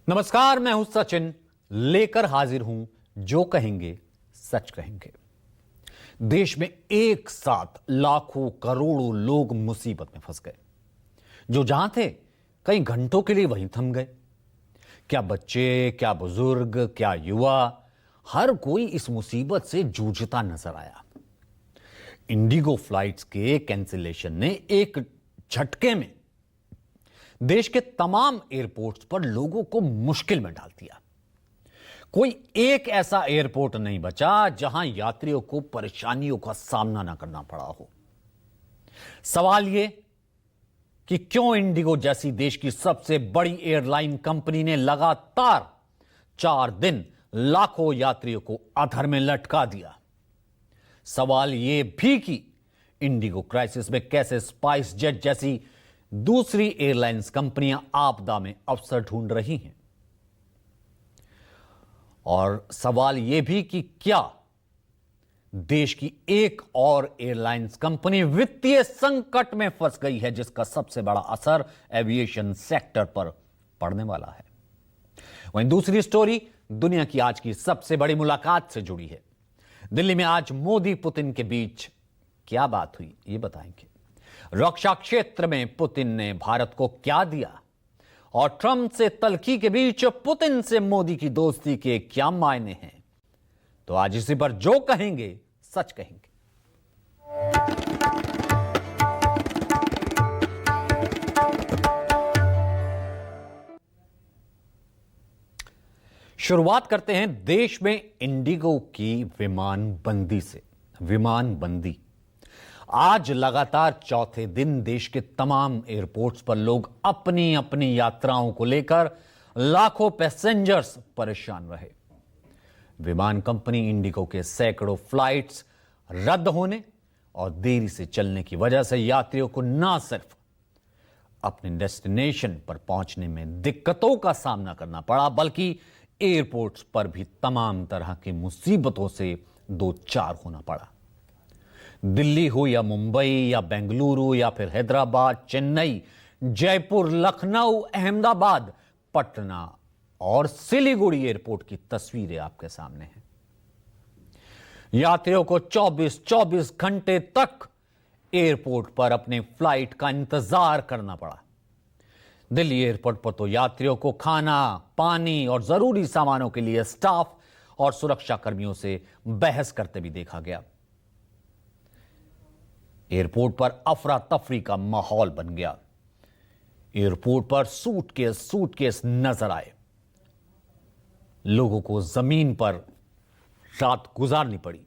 नमस्कार, मैं हूं सचिन, लेकर हाजिर हूं जो कहेंगे सच कहेंगे। देश में एक साथ लाखों करोड़ों लोग मुसीबत में फंस गए। जो जहां थे कई घंटों के लिए वहीं थम गए। क्या बच्चे, क्या बुजुर्ग, क्या युवा, हर कोई इस मुसीबत से जूझता नजर आया। इंडिगो फ्लाइट्स के कैंसिलेशन ने एक झटके में देश के तमाम एयरपोर्ट्स पर लोगों को मुश्किल में डाल दिया। कोई एक ऐसा एयरपोर्ट नहीं बचा जहां यात्रियों को परेशानियों का सामना ना करना पड़ा हो। सवाल यह कि क्यों इंडिगो जैसी देश की सबसे बड़ी एयरलाइन कंपनी ने लगातार 4 दिन लाखों यात्रियों को अधर में लटका दिया। सवाल यह भी कि इंडिगो क्राइसिस में कैसे स्पाइस जेट जैसी दूसरी एयरलाइंस कंपनियां आपदा में अवसर ढूंढ रही हैं। और सवाल यह भी कि क्या देश की एक और एयरलाइंस कंपनी वित्तीय संकट में फंस गई है, जिसका सबसे बड़ा असर एविएशन सेक्टर पर पड़ने वाला है। वहीं दूसरी स्टोरी दुनिया की आज की सबसे बड़ी मुलाकात से जुड़ी है। दिल्ली में आज मोदी पुतिन के बीच क्या बात हुई, ये बताएंगे। रक्षा क्षेत्र में पुतिन ने भारत को क्या दिया और ट्रंप से तल्खी के बीच पुतिन से मोदी की दोस्ती के क्या मायने हैं, तो आज इसी पर जो कहेंगे सच कहेंगे। शुरुआत करते हैं देश में इंडिगो की विमानबंदी से। विमानबंदी आज लगातार चौथे दिन देश के तमाम एयरपोर्ट्स पर लोग अपनी अपनी यात्राओं को लेकर लाखों पैसेंजर्स परेशान रहे। विमान कंपनी इंडिगो के सैकड़ों फ्लाइट्स रद्द होने और देरी से चलने की वजह से यात्रियों को न सिर्फ अपने डेस्टिनेशन पर पहुंचने में दिक्कतों का सामना करना पड़ा, बल्कि एयरपोर्ट्स पर भी तमाम तरह की मुसीबतों से दो चार होना पड़ा। दिल्ली हो या मुंबई या बेंगलुरु या फिर हैदराबाद, चेन्नई, जयपुर, लखनऊ, अहमदाबाद, पटना और सिलीगुड़ी एयरपोर्ट की तस्वीरें आपके सामने हैं। यात्रियों को 24-24 घंटे तक एयरपोर्ट पर अपने फ्लाइट का इंतजार करना पड़ा। दिल्ली एयरपोर्ट पर तो यात्रियों को खाना, पानी और जरूरी सामानों के लिए स्टाफ और सुरक्षा कर्मियों से बहस करते भी देखा गया। एयरपोर्ट पर अफरा तफरी का माहौल बन गया। एयरपोर्ट पर सूटकेस नजर आए। लोगों को जमीन पर रात गुजारनी पड़ी।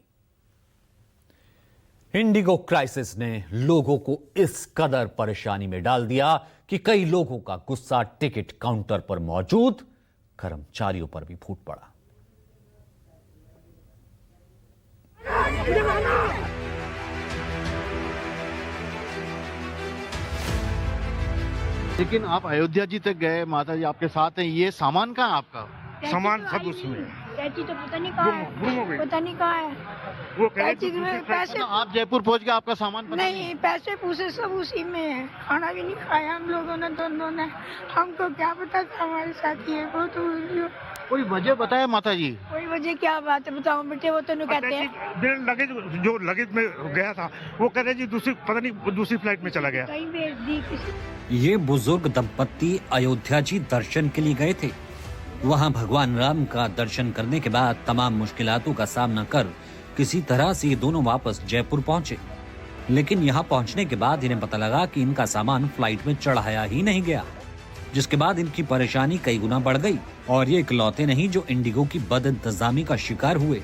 इंडिगो क्राइसिस ने लोगों को इस कदर परेशानी में डाल दिया कि कई लोगों का गुस्सा टिकट काउंटर पर मौजूद कर्मचारियों पर भी फूट पड़ा। लेकिन आप अयोध्या जी तक गए, माता जी आपके साथ हैं, ये सामान कहाँ है आपका? सामान सब उसमें कैची तो पता नहीं कहाँ है, पता नहीं कहाँ है। वो कह रहे कैची में पैसे आप जयपुर पहुंच गए, आपका सामान पता नहीं, पैसे पूसे सब उसी में है। खाना भी नहीं खाया हम लोगों ने, दोनों ने। हमको क्या पता था हमारे साथ ये बहुत। कोई वजह बताया माता जी? कोई वजह क्या बात है बताओ बेटे, वो तो नहीं कहते हैं। लगेज जो लगेज में गया था वो कह रहे जी दूसरी, पता नहीं दूसरी फ्लाइट में चला गया। कहीं भेज दी किसी। ये बुजुर्ग दंपत्ति अयोध्या जी दर्शन के लिए गए थे। वहां भगवान राम का दर्शन करने के बाद तमाम मुश्किलातों का सामना कर किसी तरह से ये दोनों वापस जयपुर पहुंचे। लेकिन यहां पहुंचने के बाद इन्हें पता लगा कि इनका सामान फ्लाइट में चढ़ाया ही नहीं गया, जिसके बाद इनकी परेशानी कई गुना बढ़ गई। और ये इकलौते नहीं जो इंडिगो की बदइंतजामी का शिकार हुए।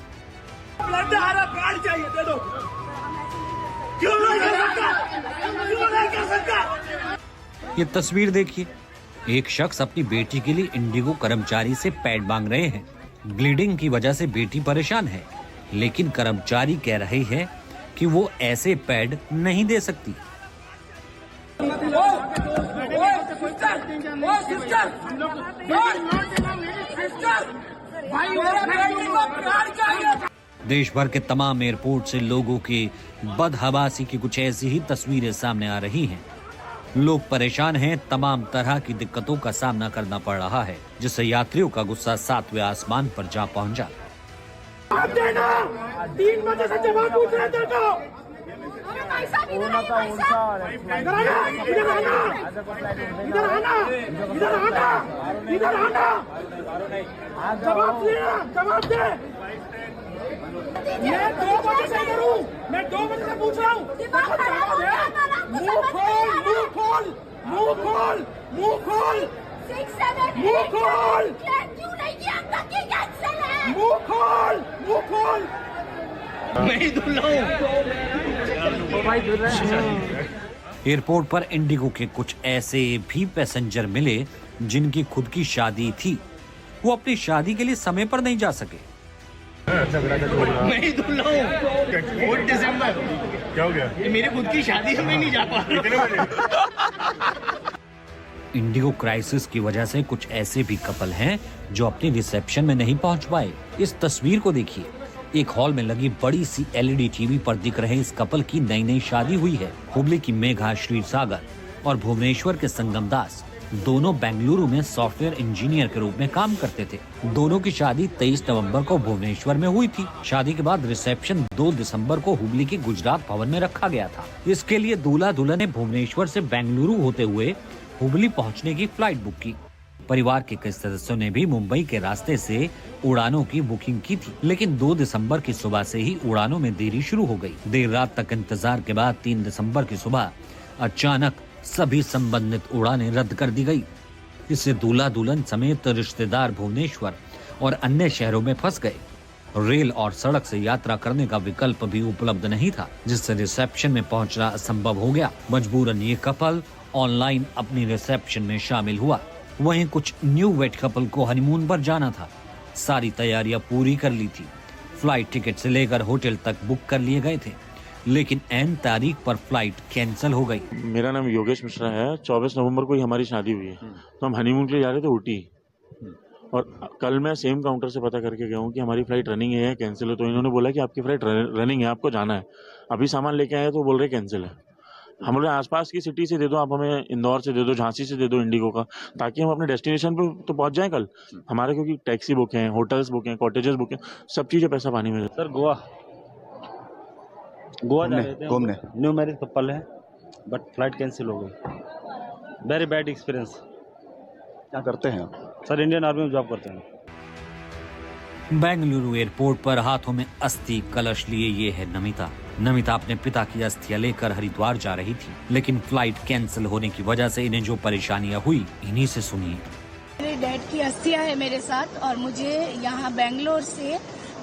ये तस्वीर देखिए, एक शख्स अपनी बेटी के लिए इंडिगो कर्मचारी से पैड मांग रहे हैं। ब्लीडिंग की वजह से बेटी परेशान है, लेकिन कर्मचारी कह रहे हैं कि वो ऐसे पैड नहीं दे सकती। देश भर के तमाम एयरपोर्ट से लोगों की बदहवासी की कुछ ऐसी ही तस्वीरें सामने आ रही हैं। लोग परेशान हैं, तमाम तरह की दिक्कतों का सामना करना पड़ रहा है, जिससे यात्रियों का गुस्सा 7वें आसमान पर जा पहुंचा। 3 बजे से जवाब पूछ रहे थे तो जवाब दे। मैं 2 बजे से इधर हूँ, मैं 2 बजे से पूछ रहा हूँ। मुंह खोल, मुंह खोल, मुंह खोल, मुंह खोल, मुंह खोल, क्यों नहीं किया? कैंसिल है। मुंह खोल, मुंह खोल। एयरपोर्ट पर इंडिगो के कुछ ऐसे भी पैसेंजर मिले जिनकी खुद की शादी थी, वो अपनी शादी के लिए समय पर नहीं जा सके। मैं ही धुल रहा हूँ। 4 दिसंबर क्या हो गया? ये मेरी खुद की शादी है, मैं नहीं जा पा रहा। इंडिगो क्राइसिस की वजह से कुछ ऐसे भी कपल हैं जो अपनी रिसेप्शन में नहीं पहुंच पाए। इस तस्वीर को देखिए, एक हॉल में लगी बड़ी सी LED टीवी पर दिख रहे इस कपल की नई शादी हुई है। हुबली की मेघा श्रीसागर और भुवनेश्वर के संगम दास दोनों बेंगलुरु में सॉफ्टवेयर इंजीनियर के रूप में काम करते थे। दोनों की शादी 23 नवंबर को भुवनेश्वर में हुई थी। शादी के बाद रिसेप्शन 2 दिसंबर को हुबली के गुजरात भवन में रखा गया था। इसके लिए दूल्हा दुल्हन ने भुवनेश्वर से बेंगलुरु होते हुए हुबली पहुंचने की फ्लाइट बुक की। परिवार के कई सदस्यों ने भी मुंबई के रास्ते से उड़ानों की बुकिंग की थी, लेकिन 2 दिसंबर की सुबह से ही उड़ानों में देरी शुरू हो गई। देर रात तक इंतजार के बाद 3 दिसंबर की सुबह अचानक सभी संबंधित उड़ानें रद्द कर दी गई। इससे दूल्हा दुल्हन समेत रिश्तेदार भुवनेश्वर और अन्य शहरों में फंस गए। रेल और सड़क से यात्रा करने का विकल्प भी उपलब्ध नहीं था, जिससे रिसेप्शन में पहुंचना असंभव हो गया। मजबूरन ये कपल ऑनलाइन अपनी रिसेप्शन में शामिल हुआ। वहीं कुछ न्यू वेड कपल को हनीमून पर जाना था। सारी तैयारियां पूरी कर ली थी। फ्लाइट टिकट से लेकर होटल तक बुक कर लिए गए थे, लेकिन ऐन तारीख पर फ्लाइट कैंसिल हो गई। मेरा नाम योगेश मिश्रा है। 24 नवंबर को ही हमारी शादी हुई है, तो हम हनीमून के लिए जा रहे थे ऊटी। और कल मैं सेम काउंटर से पता करके गया हूँ कि हमारी फ्लाइट रनिंग है या कैंसिल है। तो इन्होंने बोला कि आपकी फ्लाइट रनिंग है, आपको जाना है। अभी सामान लेके आए तो बोल रहे कैंसिल है। हम बोले आसपास की सिटी से दे दो, आप हमें इंदौर से दे दो, झांसी से दे दो इंडिगो का, ताकि हम अपने डेस्टिनेशन पे तो पहुंच जाएं कल। हमारे क्योंकि टैक्सी बुक हैं, होटल्स बुक हैं, कॉटेजेस बुक हैं, सब चीज़ें पैसा पानी में। सर गोवा जा रहे थे घूमने, न्यू मैरिज कपल है, बट फ्लाइट कैंसिल हो गई। Very bad experience. क्या करते हैं आप? सर इंडियन आर्मी में जॉब करते हैं। बेंगलुरु एयरपोर्ट पर हाथों में अस्थि कलश लिए ये है नमिता। नमिता अपने पिता की अस्थियां लेकर हरिद्वार जा रही थी, लेकिन फ्लाइट कैंसिल होने की वजह से इन्हें जो परेशानियां हुई, इन्हीं से सुनिए। मेरे डैड की अस्थियां है मेरे साथ, और मुझे यहाँ बेंगलोर से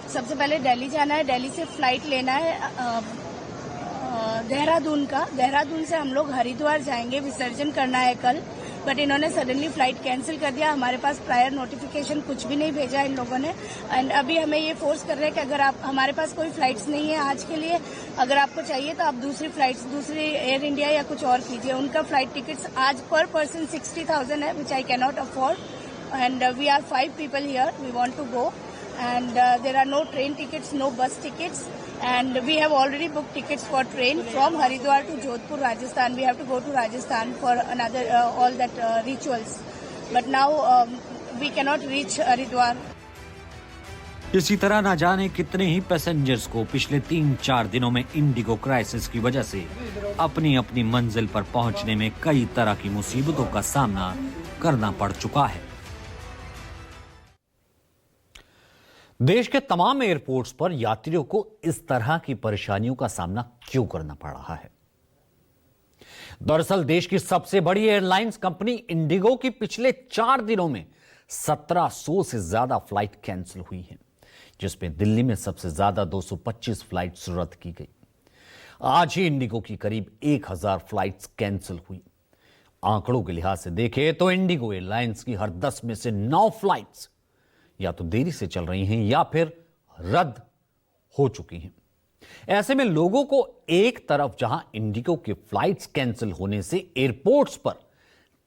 सबसे पहले दिल्ली जाना है। दिल्ली से फ्लाइट लेना है देहरादून का। देहरादून से हम लोग हरिद्वार जाएंगे, विसर्जन करना है कल, बट इन्होंने सडनली फ्लाइट कैंसिल कर दिया। हमारे पास प्रायर नोटिफिकेशन कुछ भी नहीं भेजा इन लोगों ने। एंड अभी हमें ये फोर्स कर रहे हैं कि अगर आप, हमारे पास कोई फ्लाइट्स नहीं है आज के लिए, अगर आपको चाहिए तो आप दूसरी फ्लाइट्स, दूसरी एयर इंडिया या कुछ और कीजिए। उनका फ्लाइट टिकट्स आज पर पर्सन 60,000 है, which I can not afford. And we are 5 people here, we want to go, and there are no train tickets, no bus tickets, and we have already booked tickets for train from Haridwar to Jodhpur, Rajasthan. We have to go to Rajasthan for another all that rituals, but now we cannot reach Haridwar. इसी तरह ना जाने कितने ही passengers को पिछले 3-4 दिनों में Indigo crisis की वजह से अपनी अपनी मंजिल पर पहुंचने में कई तरह की मुसीबतों का सामना करना पड़ चुका है। देश के तमाम एयरपोर्ट्स पर यात्रियों को इस तरह की परेशानियों का सामना क्यों करना पड़ रहा है? दरअसल देश की सबसे बड़ी एयरलाइंस कंपनी इंडिगो की पिछले 4 दिनों में 1700 से ज्यादा फ्लाइट कैंसिल हुई हैं, जिसमें दिल्ली में सबसे ज्यादा 225 फ्लाइट्स रद्द की गई। आज ही इंडिगो की करीब 1000 फ्लाइट्स कैंसिल हुई। आंकड़ों के लिहाज से देखें तो इंडिगो एयरलाइंस की हर 10 में से 9 फ्लाइट्स या तो देरी से चल रही हैं या फिर रद्द हो चुकी हैं। ऐसे में लोगों को एक तरफ जहां इंडिगो की फ्लाइट्स कैंसिल होने से एयरपोर्ट्स पर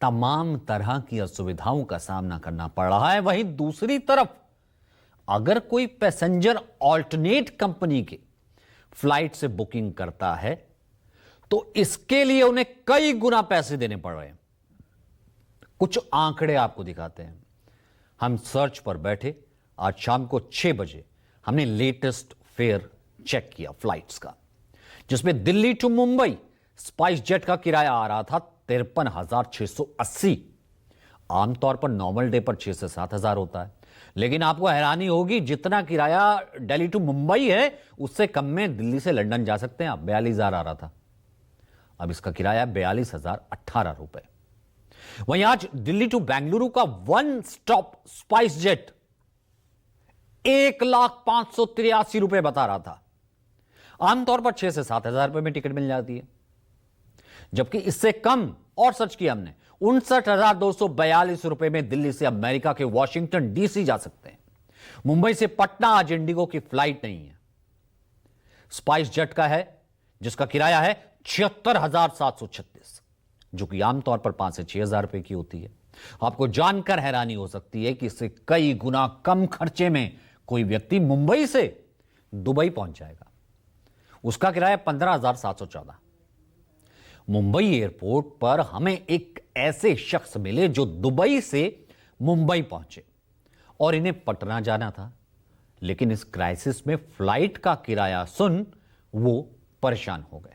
तमाम तरह की असुविधाओं का सामना करना पड़ रहा है, वहीं दूसरी तरफ अगर कोई पैसेंजर ऑल्टरनेट कंपनी के फ्लाइट से बुकिंग करता है तो इसके लिए उन्हें कई गुना पैसे देने पड़ रहे हैं। कुछ आंकड़े आपको दिखाते हैं। हम सर्च पर बैठे, आज शाम को 6 बजे हमने लेटेस्ट फेयर चेक किया फ्लाइट्स का, जिसमें Delhi to Mumbai spice jet का किराया आ रहा था 53,680। आमतौर पर नॉर्मल डे पर 6 से 7 हजार होता है, लेकिन आपको हैरानी होगी, जितना किराया दिल्ली टू मुंबई है उससे कम में दिल्ली से लंदन जा सकते हैं आप। 42,000 आ रहा था, अब इसका किराया 42,018 रुपए। वहीं आज दिल्ली टू बेंगलुरु का वन स्टॉप स्पाइस जेट 1,05,83 रुपए बता रहा था। आमतौर पर 6 से 7 हजार रुपए में टिकट मिल जाती है, जबकि इससे कम, और सर्च किया हमने, 59,242 रुपए में दिल्ली से अमेरिका के वॉशिंगटन डीसी जा सकते हैं। मुंबई से पटना आज इंडिगो की फ्लाइट नहीं है। स्पाइस जेट का है, जिसका किराया है 76,736, जो कि आमतौर पर 5 से 6 हजार रुपए की होती है। आपको जानकर हैरानी हो सकती है कि इससे कई गुना कम खर्चे में कोई व्यक्ति मुंबई से दुबई पहुंच जाएगा। उसका किराया 15,714। मुंबई एयरपोर्ट पर हमें एक ऐसे शख्स मिले जो दुबई से मुंबई पहुंचे और इन्हें पटना जाना था, लेकिन इस क्राइसिस में फ्लाइट का किराया सुन वो परेशान हो गए।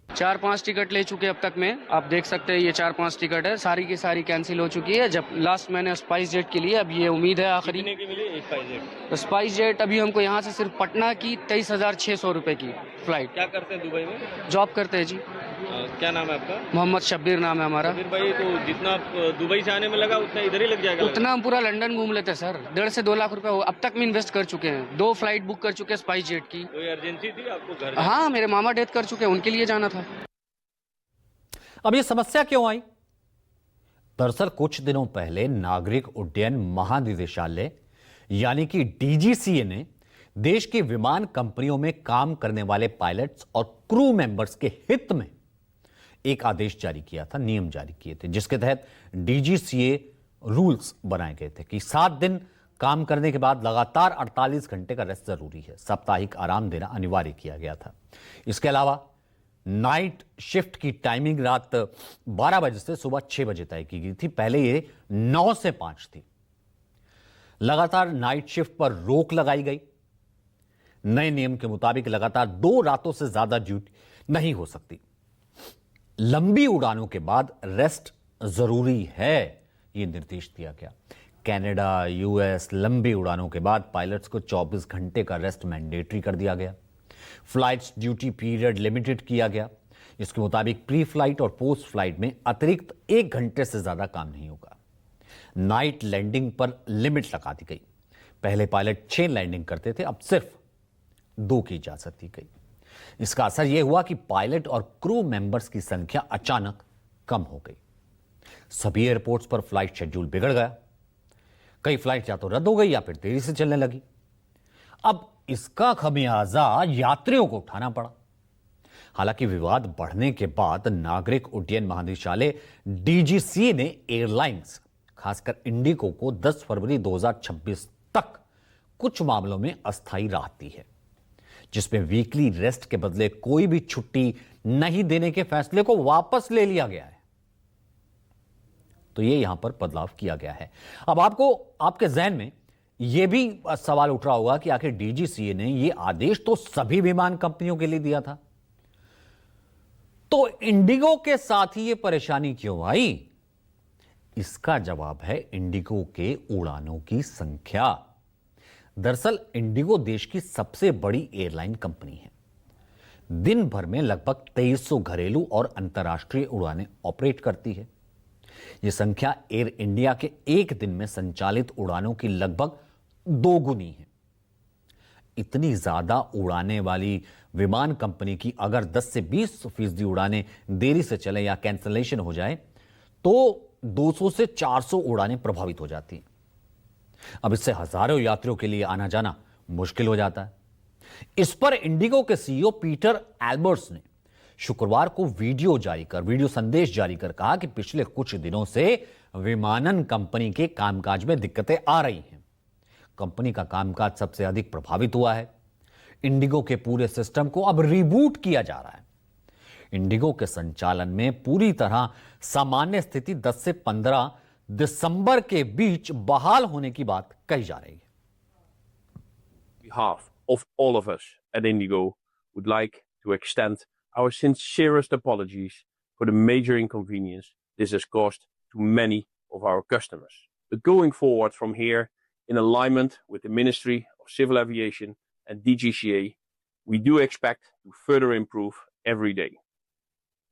4-5 टिकट ले चुके अब तक में, आप देख सकते हैं ये 4-5 टिकट है, सारी की सारी कैंसिल हो चुकी है। जब लास्ट मैंने स्पाइस जेट के लिए, अब ये उम्मीद है आखिरी के मिली स्पाइस जेट अभी हमको यहाँ से सिर्फ पटना की 23,600 रुपए की फ्लाइट। क्या करते हैं दुबई में? जॉब करते हैं जी। क्या नाम है आपका? मोहम्मद शब्बीर नाम है हमारा। फिर भाई, तो जितना दुबई से आने में लगा उतना इधर ही लग जाएगा? उतना हम पूरा लंदन घूम लेते सर। 1.5 से 2 लाख रुपए अब तक में इन्वेस्ट कर चुके हैं। 2 फ्लाइट बुक कर चुके हैं स्पाइस जेट की। कोई अर्जेंसी थी आपको घर? हाँ, मेरे मामा डेथ कर चुके हैं, उनके लिए जाना था। अब यह समस्या क्यों आई? दरअसल कुछ दिनों पहले नागरिक उड्डयन महानिदेशालय यानी कि डीजीसीए ने देश की विमान कंपनियों में काम करने वाले पायलट्स और क्रू मेंबर्स के हित में एक आदेश जारी किया था, नियम जारी किए थे, जिसके तहत डीजीसीए रूल्स बनाए गए थे कि 7 दिन काम करने के बाद लगातार 48 घंटे का रेस्ट जरूरी है। साप्ताहिक आराम देना अनिवार्य किया गया था। इसके अलावा नाइट शिफ्ट की टाइमिंग रात 12 बजे से सुबह 6 बजे तय की गई थी। पहले ये 9 से 5 थी। लगातार नाइट शिफ्ट पर रोक लगाई गई। नए नियम के मुताबिक लगातार 2 रातों से ज्यादा ड्यूटी नहीं हो सकती। लंबी उड़ानों के बाद रेस्ट जरूरी है, यह निर्देश दिया गया। कनाडा, यूएस लंबी उड़ानों के बाद पायलट्स को 24 घंटे का रेस्ट मैंडेटरी कर दिया गया। फ्लाइट्स ड्यूटी पीरियड लिमिटेड किया गया। इसके मुताबिक प्री फ्लाइट और पोस्ट फ्लाइट में अतिरिक्त 1 घंटे से ज्यादा काम नहीं होगा। नाइट लैंडिंग पर लिमिट लगा दी गई। पहले पायलट 6 लैंडिंग करते थे, अब सिर्फ 2 की इजाजत दी गई। इसका असर यह हुआ कि पायलट और क्रू मेंबर्स की संख्या अचानक कम हो गई। सभी एयरपोर्ट्स पर फ्लाइट शेड्यूल बिगड़ गया। कई फ्लाइट या तो रद्द हो गई या फिर देरी से चलने लगी। अब इसका खमियाजा यात्रियों को उठाना पड़ा। हालांकि विवाद बढ़ने के बाद नागरिक उड्डयन महानिदेशालय डीजीसीए ने एयरलाइंस, खासकर इंडिगो को 10 फरवरी 2026 तक कुछ मामलों में अस्थायी राहत दी है, जिसमें वीकली रेस्ट के बदले कोई भी छुट्टी नहीं देने के फैसले को वापस ले लिया गया है। तो यह यहां पर बदलाव किया गया है। अब आपके जहन में यह भी सवाल उठ रहा होगा कि आखिर डीजीसीए ने यह आदेश तो सभी विमान कंपनियों के लिए दिया था, तो इंडिगो के साथ ही यह परेशानी क्यों आई? इसका जवाब है इंडिगो के उड़ानों की संख्या। दरअसल इंडिगो देश की सबसे बड़ी एयरलाइन कंपनी है। दिन भर में लगभग 2300 घरेलू और अंतर्राष्ट्रीय उड़ानें ऑपरेट करती है। यह संख्या एयर इंडिया के एक दिन में संचालित उड़ानों की लगभग 2 गुनी है। इतनी ज्यादा उड़ाने वाली विमान कंपनी की अगर 10 से 20% उड़ानें देरी से चले या कैंसलेशन हो जाए तो 200 से 400 उड़ानें प्रभावित हो जाती हैं। अब इससे हजारों यात्रियों के लिए आना जाना मुश्किल हो जाता है। इस पर इंडिगो के सीईओ पीटर एल्बर्ट्स ने शुक्रवार को वीडियो संदेश जारी कर कहा कि पिछले कुछ दिनों से विमानन कंपनी के कामकाज में दिक्कतें आ रही हैं। कंपनी का कामकाज सबसे अधिक प्रभावित हुआ है। इंडिगो के पूरे सिस्टम को अब रिबूट किया जा रहा है। इंडिगो के संचालन में पूरी तरह सामान्य स्थिति 10 से 15 दिसंबर के बीच बहाल होने की बात कही जा रही है। behalf of all of us at Indigo would like to extend our sincerest apologies for the major inconvenience this has caused to many of our customers. But going forward from here, in alignment with the Ministry of Civil Aviation and DGCA, we do expect to further improve every day.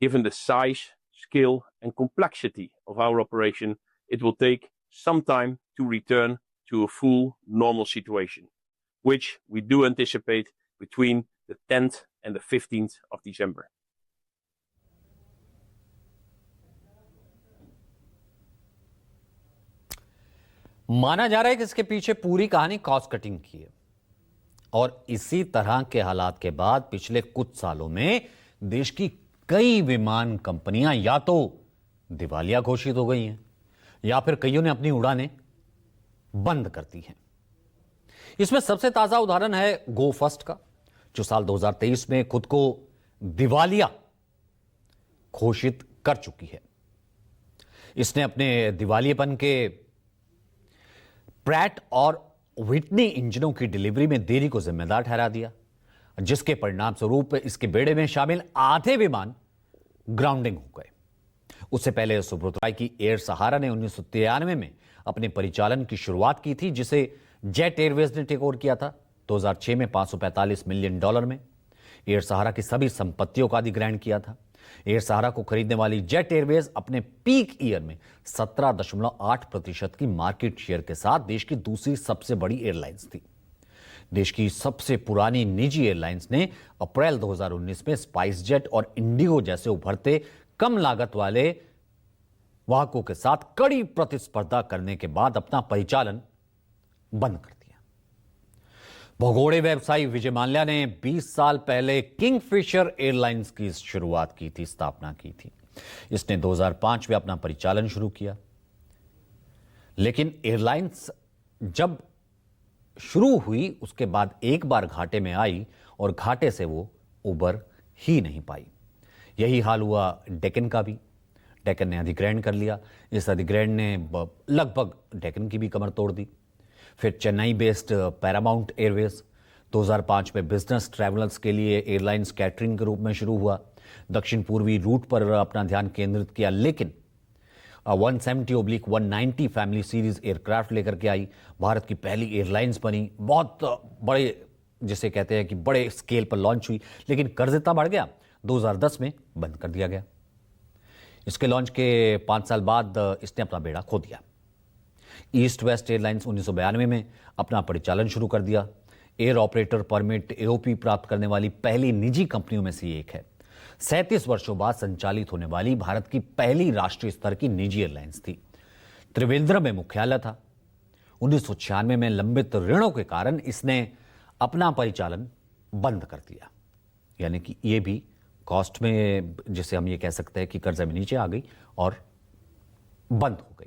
Given the size, scale and complexity of our operation, it will take some time to return to a full normal situation, which we do anticipate between the 10th and the 15th of December. माना जा रहा है कि इसके पीछे पूरी कहानी cost cutting की है और इसी तरह के हालात के बाद पिछले कुछ सालों में देश की कई विमान कंपनियां या तो दिवालिया घोषित हो गई हैं या फिर कईयों ने अपनी उड़ानें बंद कर दी हैं। इसमें सबसे ताजा उदाहरण है गो फर्स्ट का, जो साल 2023 में खुद को दिवालिया घोषित कर चुकी है। इसने अपने दिवालियेपन के प्रैट और व्हिटनी इंजनों की डिलीवरी में देरी को जिम्मेदार ठहरा दिया, जिसके परिणाम स्वरूप इसके बेड़े में शामिल आधे विमान ग्राउंडिंग हो गए। उससे पहले सुब्रत राय की एयर सहारा ने 1993 में अपने परिचालन की शुरुआत की थी, जिसे जेट एयरवेज ने टेक ओवर किया था 2006 में $545 मिलियन में। एयर सहारा की सभी संपत्तियों का अधिग्रहण किया था। एयर सहारा को खरीदने वाली जेट एयरवेज अपने पीक ईयर में 17.8% की मार्केट शेयर के साथ देश की दूसरी सबसे बड़ी एयरलाइंस थी। देश की सबसे पुरानी निजी एयरलाइंस ने अप्रैल 2019 में स्पाइस जेट और इंडिगो जैसे उभरते कम लागत वाले वाहकों के साथ कड़ी प्रतिस्पर्धा करने के बाद अपना परिचालन बंद कर दिया। भगोड़े व्यवसायी विजय माल्या ने 20 साल पहले किंगफिशर एयरलाइंस की शुरुआत की थी, स्थापना की थी। इसने 2005 में अपना परिचालन शुरू किया, लेकिन एयरलाइंस जब शुरू हुई उसके बाद एक बार घाटे में आई और घाटे से वो उबर ही नहीं पाई। यही हाल हुआ डेक्कन का भी। डेक्कन ने अधिग्रहण कर लिया। इस अधिग्रहण ने लगभग डेक्कन की भी कमर तोड़ दी। फिर चेन्नई बेस्ड पैरामाउंट एयरवेज 2005 में बिजनेस ट्रैवलर्स के लिए एयरलाइंस कैटरिंग के रूप में शुरू हुआ। दक्षिण पूर्वी रूट पर अपना ध्यान केंद्रित किया, लेकिन 170/190 फैमिली सीरीज एयरक्राफ्ट लेकर के आई। भारत की पहली एयरलाइंस बनी, बहुत बड़े जिसे कहते हैं कि बड़े स्केल पर लॉन्च हुई, लेकिन कर्ज इतना बढ़ गया 2010 में बंद कर दिया गया। इसके लॉन्च के 5 साल बाद इसने अपना बेड़ा खो दिया। ईस्ट वेस्ट एयरलाइंस 1992 में अपना परिचालन शुरू कर दिया। एयर ऑपरेटर परमिट एओपी प्राप्त करने वाली पहली निजी कंपनियों में से एक है। 37 वर्षों बाद संचालित होने वाली भारत की पहली राष्ट्रीय स्तर की निजी एयरलाइंस थी। त्रिवेंद्रम में मुख्यालय था। 1996 में लंबित ऋणों के कारण इसने अपना परिचालन बंद कर दिया, यानी कि ये भी कॉस्ट में, जिसे हम ये कह सकते हैं कि कर्जा में नीचे आ गई और बंद हो गई।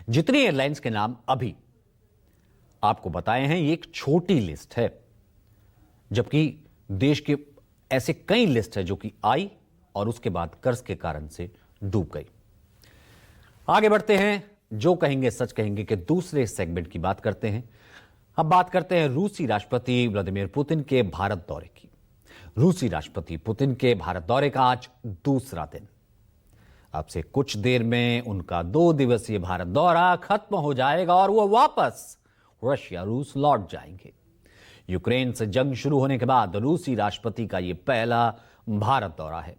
जितनी एयरलाइंस के नाम अभी आपको बताए हैं ये एक छोटी लिस्ट है, जबकि देश के ऐसे कई लिस्ट है जो कि आई और उसके बाद कर्ज के कारण से डूब गई। आगे बढ़ते हैं, जो कहेंगे सच कहेंगे के दूसरे सेगमेंट की बात करते हैं। अब बात करते हैं रूसी राष्ट्रपति व्लादिमीर पुतिन के भारत दौरे की। रूसी राष्ट्रपति पुतिन के भारत दौरे का आज दूसरा दिन। अब से कुछ देर में उनका 2 दिवसीय भारत दौरा खत्म हो जाएगा और वो वापस रशिया रूस लौट जाएंगे। यूक्रेन से जंग शुरू होने के बाद रूसी राष्ट्रपति का यह पहला भारत दौरा है।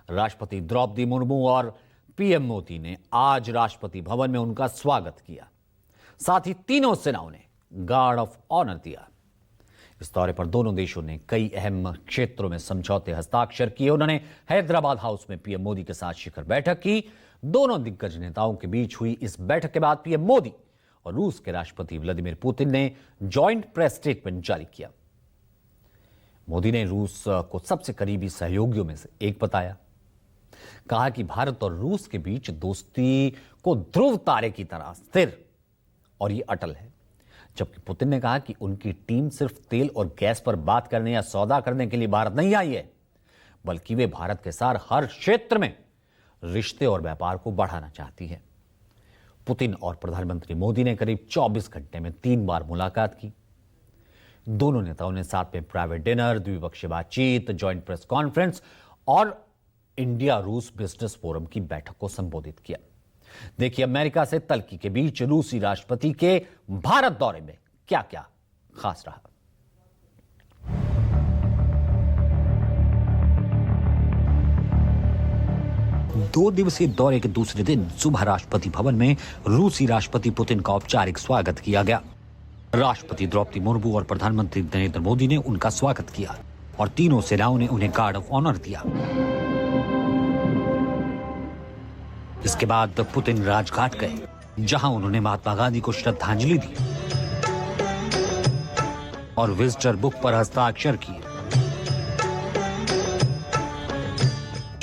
राष्ट्रपति द्रौपदी मुर्मू और पीएम मोदी ने आज राष्ट्रपति भवन में उनका स्वागत किया। साथ ही तीनों सेनाओं ने गार्ड ऑफ ऑनर दिया। इस दौरे पर दोनों देशों ने कई अहम क्षेत्रों में समझौते हस्ताक्षर किए। उन्होंने हैदराबाद हाउस में पीएम मोदी के साथ शिखर बैठक की। दोनों दिग्गज नेताओं के बीच हुई इस बैठक के बाद पीएम मोदी और रूस के राष्ट्रपति व्लादिमीर पुतिन ने जॉइंट प्रेस स्टेटमेंट जारी किया। मोदी ने रूस को सबसे करीबी सहयोगियों में से एक बताया। कहा कि भारत और रूस के बीच दोस्ती को ध्रुव तारे की तरह स्थिर और ये अटल है। जबकि पुतिन ने कहा कि उनकी टीम सिर्फ तेल और गैस पर बात करने या सौदा करने के लिए भारत नहीं आई है, बल्कि वे भारत के साथ हर क्षेत्र में रिश्ते और व्यापार को बढ़ाना चाहती है। पुतिन और प्रधानमंत्री मोदी ने करीब 24 घंटे में 3 बार मुलाकात की। दोनों नेताओं ने साथ में प्राइवेट डिनर, द्विपक्षीय बातचीत, जॉइंट प्रेस कॉन्फ्रेंस और इंडिया रूस बिजनेस फोरम की बैठक को संबोधित किया। देखिए अमेरिका से तल्खी के बीच रूसी राष्ट्रपति के भारत दौरे में क्या क्या खास रहा। 2 दिवसीय दौरे के दूसरे दिन सुबह राष्ट्रपति भवन में रूसी राष्ट्रपति पुतिन का औपचारिक स्वागत किया गया। राष्ट्रपति द्रौपदी मुर्मू और प्रधानमंत्री नरेंद्र मोदी ने उनका स्वागत किया और तीनों सेनाओं ने उन्हें गार्ड ऑफ ऑनर दिया। इसके बाद पुतिन राजघाट गए, जहां उन्होंने महात्मा गांधी को श्रद्धांजलि दी और विजिटर बुक पर हस्ताक्षर किए।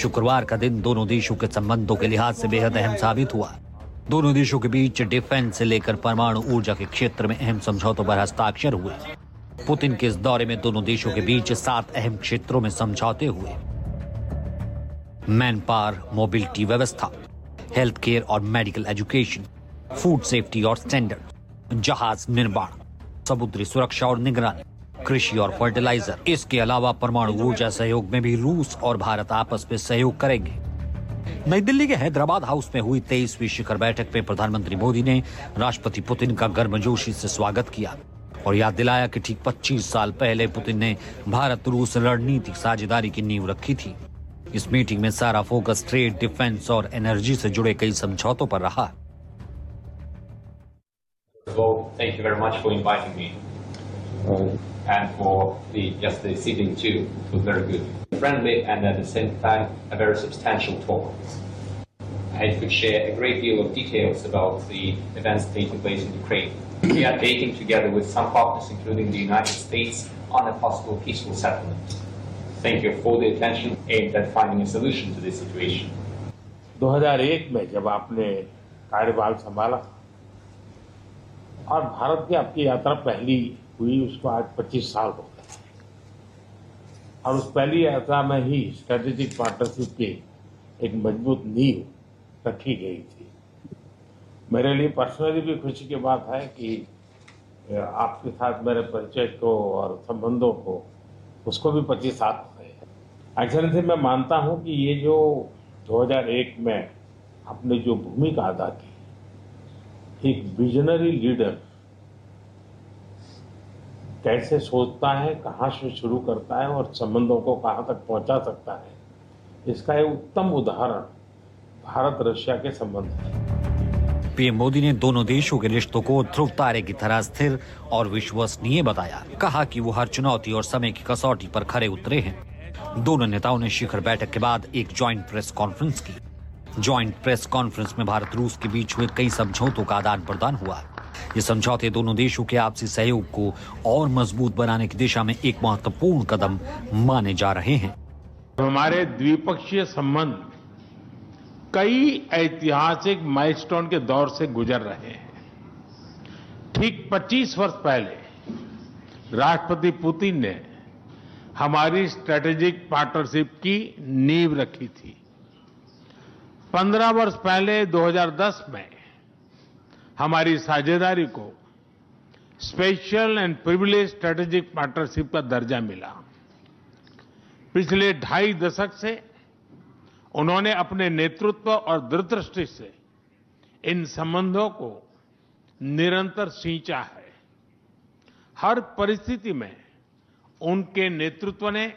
शुक्रवार का दिन दोनों देशों के संबंधों के लिहाज से बेहद अहम साबित हुआ। दोनों देशों के बीच डिफेंस से लेकर परमाणु ऊर्जा के क्षेत्र में अहम समझौतों पर हस्ताक्षर हुए। पुतिन के इस दौरे में दोनों देशों के बीच 7 अहम क्षेत्रों में समझौते हुए। मैन पावर, मोबिलिटी व्यवस्था, हेल्थ केयर और मेडिकल एजुकेशन, फूड सेफ्टी और स्टैंडर्ड, जहाज निर्माण, समुद्री सुरक्षा और निगरानी, कृषि और फर्टिलाइजर। इसके अलावा परमाणु ऊर्जा सहयोग में भी रूस और भारत आपस में सहयोग करेंगे। नई दिल्ली के हैदराबाद हाउस में हुई 23वीं शिखर बैठक में प्रधानमंत्री मोदी ने राष्ट्रपति पुतिन का गर्मजोशी से स्वागत किया और याद दिलाया कि ठीक 25 साल पहले पुतिन ने भारत रूस रणनीतिक साझेदारी की नींव रखी थी। इस मीटिंग में सारा फोकस ट्रेड, डिफेंस और एनर्जी से जुड़े कई समझौतों पर रहा। Thank you very much for inviting me. And for just the sitting too. It was very good. Friendly and at the same time a very substantial talk. I could share a great deal of details about the events taking place in Ukraine. We are dating together with some partners including the United States on a possible peaceful settlement. Thank you for the attention aimed at finding a solution to this situation. 2001 में जब आपने कार्यभार संभाला और भारत की आपकी यात्रा पहली हुई, उसको आज 25 साल हो गए और उस पहली यात्रा में ही स्ट्रेटेजिक पार्टनरशिप की एक मजबूत नींव रखी गई थी। मेरे लिए पर्सनली भी खुशी की बात है कि आपके साथ मेरे परिचय को और संबंधों को उसको भी 25 साल हो गए। एक्सेलेंसी मैं मानता हूं कि ये जो 2001 में आपने जो भूमिका अदा की, एक विजनरी लीडर कैसे सोचता है, कहां से शुरू करता है और संबंधों को कहां तक पहुंचा सकता है, इसका एक उत्तम उदाहरण भारत रशिया के संबंध है। पीएम मोदी ने दोनों देशों के रिश्तों को ध्रुव तारे की तरह स्थिर और विश्वसनीय बताया। कहा कि वो हर चुनौती और समय की कसौटी पर खरे उतरे हैं। दोनों नेताओं ने शिखर बैठक के बाद एक जॉइंट प्रेस कॉन्फ्रेंस की। जॉइंट प्रेस कॉन्फ्रेंस में भारत रूस के बीच हुए कई समझौतों का आदान प्रदान हुआ। ये समझौते दोनों देशों के आपसी सहयोग को और मजबूत बनाने की दिशा में एक महत्वपूर्ण कदम माने जा रहे हैं। हमारे द्विपक्षीय संबंध कई ऐतिहासिक माइलस्टोन के दौर से गुजर रहे हैं। ठीक 25 वर्ष पहले राष्ट्रपति पुतिन ने हमारी स्ट्रेटेजिक पार्टनरशिप की नींव रखी थी। 15 वर्ष पहले 2010 में हमारी साझेदारी को special and privilege strategic partnership का दर्जा मिला। पिछले 2.5 दशक से उन्होंने अपने नेतृत्व और दूरदृष्टि से इन संबंधों को निरंतर सींचा है। हर परिस्थिति में उनके नेतृत्व ने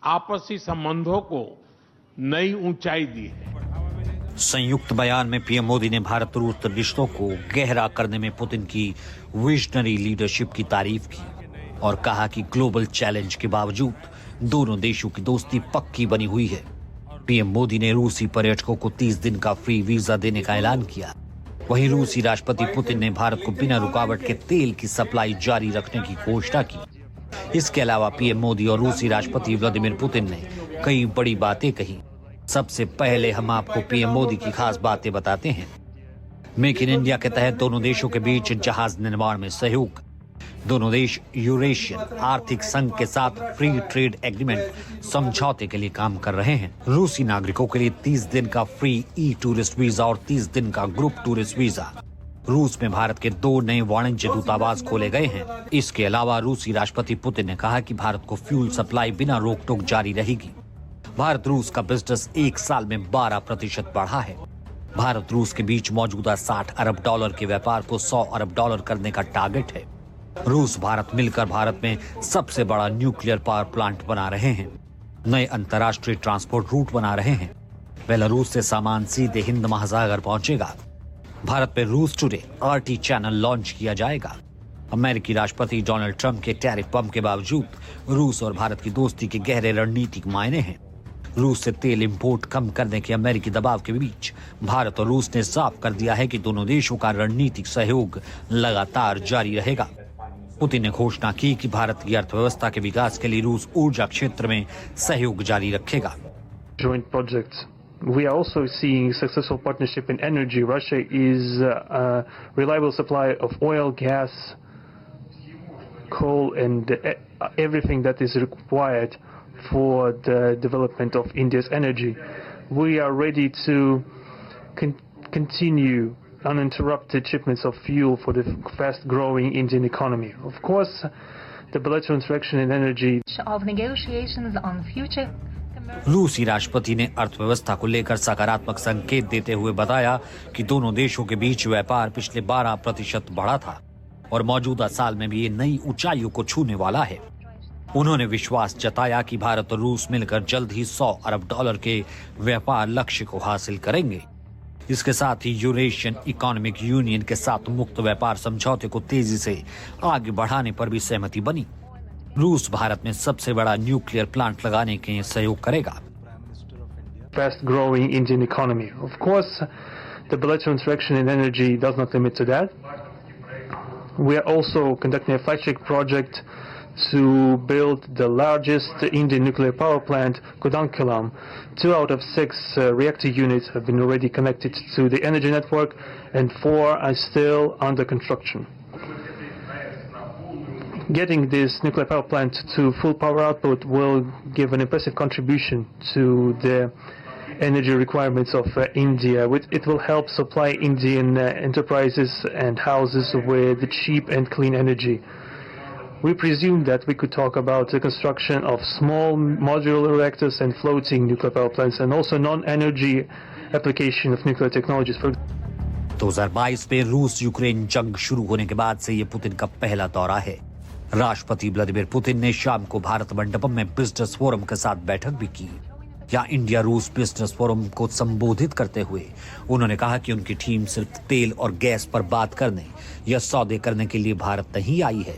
आपसी संबंधों को नई ऊंचाई दी है। संयुक्त बयान में पीएम मोदी ने भारत रूस रिश्तों को गहरा करने में पुतिन की विजनरी लीडरशिप की तारीफ की और कहा कि ग्लोबल चैलेंज के बावजूद दोनों देशों की दोस्ती पक्की बनी हुई है। पीएम मोदी ने रूसी पर्यटकों को 30 दिन का फ्री वीजा देने का ऐलान किया। वहीं रूसी राष्ट्रपति पुतिन ने भारत को बिना रुकावट के तेल की सप्लाई जारी रखने की घोषणा की। इसके अलावा पीएम मोदी और रूसी राष्ट्रपति व्लादिमीर पुतिन ने कई बड़ी बातें कही। सबसे पहले हम आपको पीएम मोदी की खास बातें बताते हैं। मेक इन इंडिया के तहत दोनों देशों के बीच जहाज निर्माण में सहयोग। दोनों देश यूरेशियन आर्थिक संघ के साथ फ्री ट्रेड एग्रीमेंट समझौते के लिए काम कर रहे हैं। रूसी नागरिकों के लिए 30 दिन का फ्री ई टूरिस्ट वीजा और 30 दिन का ग्रुप टूरिस्ट वीजा। रूस में भारत के 2 नए वाणिज्य दूतावास खोले गए हैं। इसके अलावा रूसी राष्ट्रपति पुतिन ने कहा कि भारत को फ्यूल सप्लाई बिना रोक टोक जारी रहेगी। भारत रूस का बिजनेस 1 साल में 12% बढ़ा है। भारत रूस के बीच मौजूदा $60 अरब के व्यापार को $100 अरब करने का टारगेट है। रूस भारत मिलकर भारत में सबसे बड़ा न्यूक्लियर पावर प्लांट बना रहे हैं। नए अंतर्राष्ट्रीय ट्रांसपोर्ट रूट बना रहे हैं। बेलारूस से सामान सीधे हिंद महासागर पहुंचेगा। भारत में रूस टुडे RT चैनल लॉन्च किया जाएगा। अमेरिकी राष्ट्रपति डोनाल्ड ट्रंप के टैरिफ बम के बावजूद रूस और भारत की दोस्ती के गहरे रणनीतिक मायने हैं। रूस से तेल इंपोर्ट कम करने के अमेरिकी दबाव के बीच भारत और रूस ने साफ कर दिया है कि दोनों देशों का रणनीतिक सहयोग लगातार जारी रहेगा। पुतिन ने घोषणा की कि भारत की अर्थव्यवस्था के विकास के लिए रूस ऊर्जा क्षेत्र में सहयोग जारी रखेगा। Joint projects. We are also seeing successful partnership in energy. Russia is a reliable supply of oil, gas, coal, and everything that is required for the development of India's energy. We are ready to continue uninterrupted shipments of fuel for the fast-growing Indian economy. Of course, the bilateral interaction in energy of negotiations on future. रूसी राष्ट्रपति ने अर्थव्यवस्था को लेकर सकारात्मक संकेत देते हुए बताया कि दोनों देशों के बीच व्यापार पिछले 12% बढ़ा था और मौजूदा साल में भी ये नई ऊंचाइयों को छूने वाला है। उन्होंने विश्वास जताया कि भारत और रूस मिलकर जल्द ही $100 अरब के व्यापार लक्ष्य को हासिल करेंगे। इसके साथ ही यूरेशियन इकोनॉमिक यूनियन के साथ मुक्त व्यापार समझौते को तेजी से आगे बढ़ाने पर भी सहमति बनी। रूस भारत में सबसे बड़ा न्यूक्लियर प्लांट लगाने के सहयोग करेगा। Fast-growing Indian economy. Of course, the bilateral interaction in energy does not limit to that. We are also conducting a flagship project to build the largest Indian nuclear power plant, Kudankulam. 2 out of 6 reactor units have been already connected to the energy network, and 4 are still under construction. Getting this nuclear power plant to full power output will give an impressive contribution to the energy requirements of India. It will help supply Indian enterprises and houses with cheap and clean energy. We presume that we could talk about the construction of small modular reactors and floating nuclear power plants, and also non-energy application of nuclear technologies. 2022 में रूस Ukraine जंग शुरू होने के बाद से ये Putin का पहला दौरा है। राष्ट्रपति व्लादिमीर पुतिन ने शाम को भारत मंडपम में बिजनेस फोरम के साथ बैठक भी की। यहाँ इंडिया रूस बिजनेस फोरम को संबोधित करते हुए उन्होंने कहा कि उनकी टीम सिर्फ तेल और गैस पर बात करने या सौदे करने के लिए भारत नहीं आई है,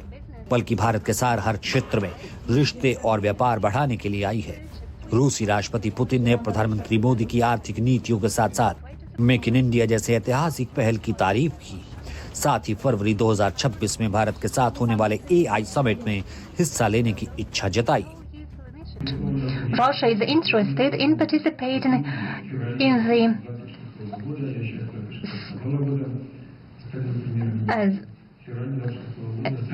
बल्कि भारत के साथ हर क्षेत्र में रिश्ते और व्यापार बढ़ाने के लिए आई है। रूसी राष्ट्रपति पुतिन ने प्रधानमंत्री मोदी की आर्थिक नीतियों के साथ साथ मेक इन इंडिया जैसे ऐतिहासिक पहल की तारीफ की। साथ ही फरवरी 2026 में भारत के साथ होने वाले AI समिट में हिस्सा लेने की इच्छा जताई। Russia is interested in participating in the as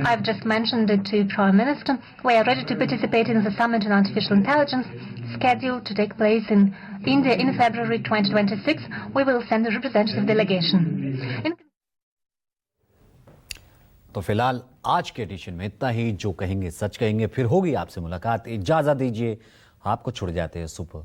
I've just mentioned it to Prime Minister. We are ready to participate in the summit on artificial intelligence scheduled to take place in India in February 2026. We will send a representative delegation. तो फिलहाल आज के addition में इतना ही। जो कहेंगे सच कहेंगे, फिर होगी आपसे मुलाकात। इजाजत दीजिए, आपको छोड़ जाते हैं सुपर